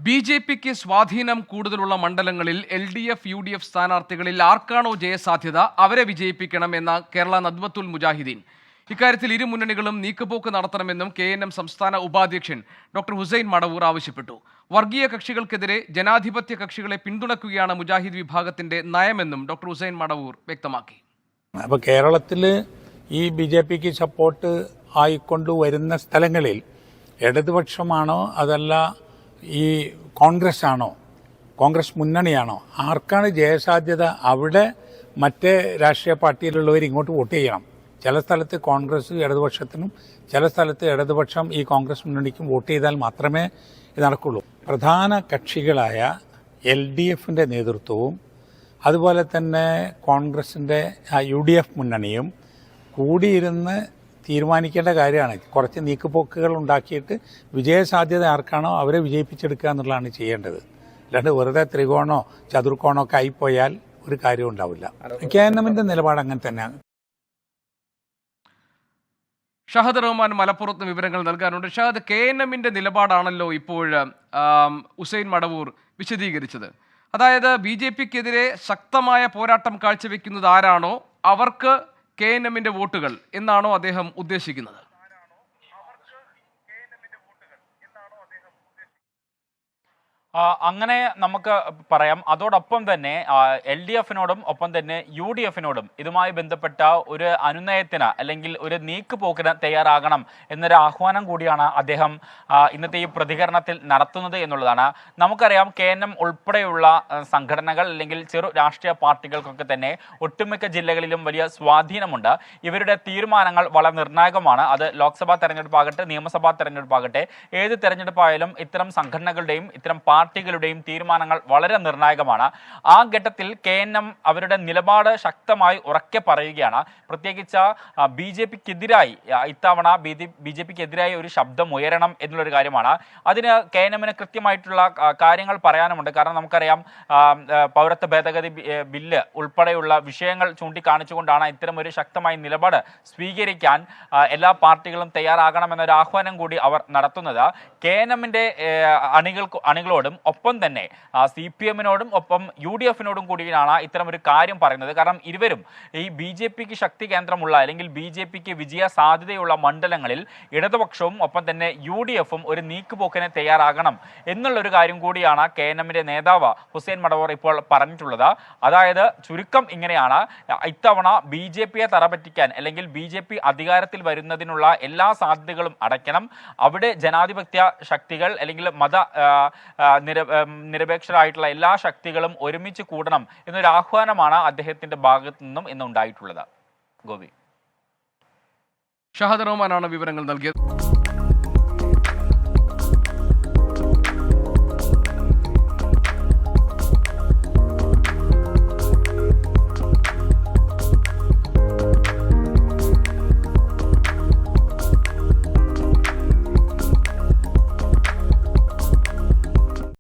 ബി.ജെ.പിക്ക് സ്വാധീനം കൂടുതലുള്ള മണ്ഡലങ്ങളിൽ എൽ.ഡി.എഫ്, യു.ഡി.എഫ് സ്ഥാനാർത്ഥികളിൽ ആർക്കാണോ ജയസാധ്യത അവരെ വിജയിപ്പിക്കണം എന്ന കേരള നദ്വത്തുൽ മുജാഹിദീൻ. ഇക്കാര്യത്തിൽ ഇരു മുന്നണികളും നീക്കുപോക്ക് നടത്തണമെന്നും KNM സംസ്ഥാന ഉപാധ്യക്ഷൻ ഡോക്ടർ ഹുസൈൻ മടവൂർ ആവശ്യപ്പെട്ടു. വർഗീയ കക്ഷികൾക്കെതിരെ ജനാധിപത്യ കക്ഷികളെ പിന്തുണയ്ക്കുകയാണ് മുജാഹിദ് വിഭാഗത്തിന്റെ നയമെന്നും ഡോക്ടർ ഹുസൈൻ മടവൂർ വ്യക്തമാക്കി. അപ്പോൾ കേരളത്തിൽ ഈ ബി.ജെ.പിക്ക് സപ്പോർട്ട് ആയിക്കൊണ്ടുവരുന്ന സ്ഥലങ്ങളിൽ ഇടതുപക്ഷമാണോ അതല്ല ഈ കോൺഗ്രസ് ആണോ, കോൺഗ്രസ് മുന്നണിയാണോ, ആർക്കാണ് ജയസാധ്യത അവിടെ മറ്റേ രാഷ്ട്രീയ പാർട്ടിയിലുള്ളവർ ഇങ്ങോട്ട് വോട്ട് ചെയ്യണം. ചില സ്ഥലത്ത് കോൺഗ്രസ് ഇടതുപക്ഷത്തിനും ചില സ്ഥലത്ത് ഇടതുപക്ഷം ഈ കോൺഗ്രസ് മുന്നണിക്കും വോട്ട് ചെയ്താൽ മാത്രമേ ഇത് നടക്കുള്ളൂ. പ്രധാന കക്ഷികളായ LDFന്റെ നേതൃത്വവും അതുപോലെ തന്നെ കോൺഗ്രസിൻ്റെ UDF മുന്നണിയും കൂടിയിരുന്ന് തീരുമാനിക്കേണ്ട കാര്യമാണ്. കുറച്ച് നീക്കുപോക്കുകൾ ഉണ്ടാക്കിയിട്ട് വിജയസാധ്യത ആർക്കാണോ അവരെ വിജയിപ്പിച്ചെടുക്കുക എന്നുള്ളതാണ് ചെയ്യേണ്ടത്. അല്ലാണ്ട് വെറുതെ ത്രികോണോ ചതുർക്കോണോ ഒക്കെ ആയിപ്പോയാൽ ഒരു കാര്യവും ഉണ്ടാവില്ല. KNMന്റെ നിലപാട് അങ്ങനെ തന്നെയാണ്. ഷഹദ് റഹ്മാൻ മലപ്പുറത്ത് വിവരങ്ങൾ നൽകാനുണ്ട്. ഷഹദ്, KNMന്റെ നിലപാടാണല്ലോ ഇപ്പോൾ ഹുസൈൻ മടവൂർ വിശദീകരിച്ചത്. അതായത് BJPക്കെതിരെ ശക്തമായ പോരാട്ടം കാഴ്ചവെക്കുന്നത് ആരാണോ അവർക്ക് KNMന്റെ വോട്ടുകൾ എന്നാണോ അദ്ദേഹം ഉദ്ദേശിക്കുന്നത്? അങ്ങനെ നമുക്ക് പറയാം. അതോടൊപ്പം തന്നെ LDFനോടും ഒപ്പം തന്നെ UDFനോടും ഇതുമായി ബന്ധപ്പെട്ട ഒരു അനുനയത്തിന് അല്ലെങ്കിൽ ഒരു നീക്കുപോക്കിന് തയ്യാറാകണം എന്നൊരു ആഹ്വാനം കൂടിയാണ് അദ്ദേഹം ഇന്നത്തെ ഈ പ്രതികരണത്തിൽ നടത്തുന്നത് എന്നുള്ളതാണ്. നമുക്കറിയാം KNM ഉൾപ്പെടെയുള്ള സംഘടനകൾ അല്ലെങ്കിൽ ചെറു രാഷ്ട്രീയ പാർട്ടികൾക്കൊക്കെ തന്നെ ഒട്ടുമിക്ക ജില്ലകളിലും വലിയ സ്വാധീനമുണ്ട്. ഇവരുടെ തീരുമാനങ്ങൾ വളരെ നിർണായകമാണ്. അത് ലോക്സഭാ തെരഞ്ഞെടുപ്പാകട്ടെ നിയമസഭാ തെരഞ്ഞെടുപ്പാകട്ടെ ഏത് തെരഞ്ഞെടുപ്പായാലും ഇത്തരം സംഘടനകളുടെയും ഇത്തരം പാർട്ടികളുടെയും തീരുമാനങ്ങൾ വളരെ നിർണായകമാണ്. ആ ഘട്ടത്തിൽ KNM അവരുടെ നിലപാട് ശക്തമായി ഉറക്കെ പറയുകയാണ്. പ്രത്യേകിച്ച് BJPക്കെതിരായി ഇത്തവണ BJPക്കെതിരായി ഒരു ശബ്ദം ഉയരണം എന്നുള്ളൊരു കാര്യമാണ്. അതിന് KNMന് കൃത്യമായിട്ടുള്ള കാര്യങ്ങൾ പറയാനുമുണ്ട്. കാരണം നമുക്കറിയാം പൗരത്വ ഭേദഗതി ബില്ല് ഉൾപ്പെടെയുള്ള വിഷയങ്ങൾ ചൂണ്ടിക്കാണിച്ചുകൊണ്ടാണ് ഇത്തരം ഒരു ശക്തമായ നിലപാട് സ്വീകരിക്കാൻ എല്ലാ പാർട്ടികളും തയ്യാറാകണമെന്നൊരു ആഹ്വാനം കൂടി അവർ നടത്തുന്നത്. KNMന്റെ അണികളോടും ഒപ്പം തന്നെ CPMനോടും ഒപ്പം UDFനോടും കൂടിയാണ് ഇത്തരം ഒരു കാര്യം പറയുന്നത്. കാരണം ഇരുവരും ഈ BJPക്ക് ശക്തി കേന്ദ്രമുള്ള അല്ലെങ്കിൽ BJPക്ക് വിജയ സാധ്യതയുള്ള മണ്ഡലങ്ങളിൽ ഇടതുപക്ഷവും ഒപ്പം തന്നെ UDFും ഒരു നീക്കുപോക്കിന് തയ്യാറാകണം എന്നുള്ളൊരു കാര്യം കൂടിയാണ് KNMന്റെ നേതാവ് ഹുസൈൻ മടവൂർ ഇപ്പോൾ പറഞ്ഞിട്ടുള്ളത്. അതായത് ചുരുക്കം ഇങ്ങനെയാണ്: ഇത്തവണ BJPയെ തറപറ്റിക്കാൻ അല്ലെങ്കിൽ BJP അധികാരത്തിൽ വരുന്നതിനുള്ള എല്ലാ സാധ്യതകളും അടയ്ക്കണം. അവിടെ ജനാധിപത്യ ശക്തികൾ അല്ലെങ്കിൽ നിരപേക്ഷരായിട്ടുള്ള എല്ലാ ശക്തികളും ഒരുമിച്ച് കൂടണം എന്നൊരു ആഹ്വാനമാണ് അദ്ദേഹത്തിന്റെ ഭാഗത്തു നിന്നും ഇന്ന് ഉണ്ടായിട്ടുള്ളത്. ഗോപി, ഷഹദ് റഹ്മാനാണ് വിവരങ്ങൾ നൽകിയത്.